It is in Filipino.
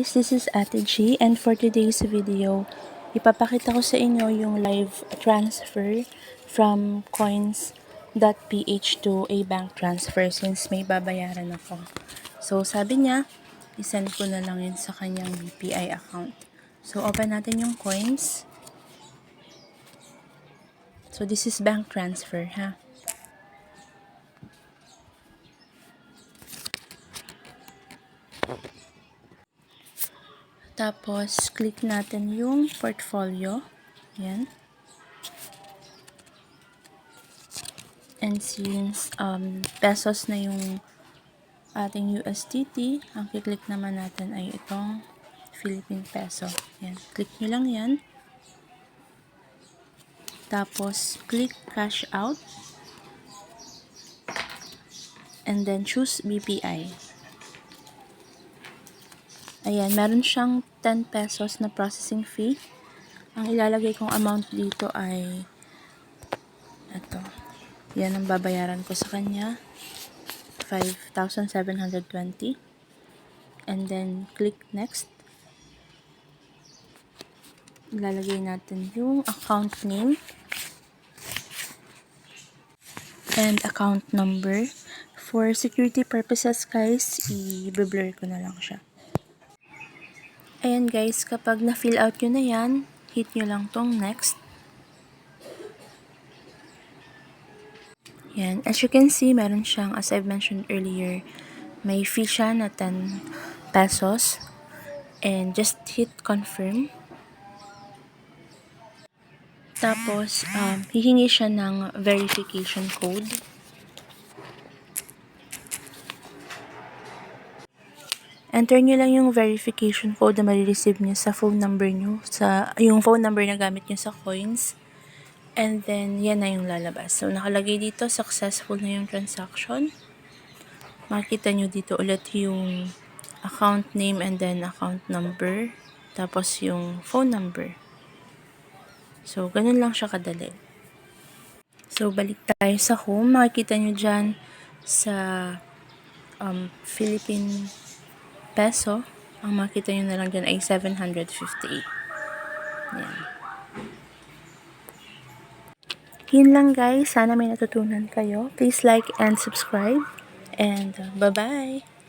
guys, this is Ate G, and for today's video, ipapakita ko sa inyo yung live transfer from coins.ph to a bank transfer since may babayaran ako. So sabi niya, isend ko na lang yun sa kanyang BPI account. So open natin yung coins. So this is bank transfer ha. Tapos, click natin yung portfolio. Yan. And since pesos na yung ating USDT, ang kiklik naman natin ay itong Philippine Peso. Yan. Click nyo lang yan. Tapos, click cash out. And then, choose BPI. Ayan, meron siyang 10 pesos na processing fee. Ang ilalagay kong amount dito ay ito. Yan ang babayaran ko sa kanya. 5,720. And then, click next. Ilalagay natin yung account name and account number. For security purposes, guys, i-blur ko na lang siya. Ayan guys, kapag na-fill out nyo na yan, hit nyo lang tong next. Yan. As you can see, meron siyang, as I've mentioned earlier, may fee siya na 10 pesos. And just hit confirm. Tapos, hihingi siya ng verification code. Enter nyo lang yung verification code na marireceive nyo sa phone number nyo, yung phone number na gamit nyo sa coins. And then, yan na yung lalabas. So, nakalagay dito, successful na yung transaction. Makikita nyo dito ulit yung account name and then account number. Tapos, yung phone number. So, ganun lang siya kadali. So, balik tayo sa home. Makikita nyo dyan sa Philippine Peso. Ang makita nyo na lang dyan ay 758. Yan. Yun lang guys. Sana may natutunan kayo. Please like and subscribe. And bye-bye!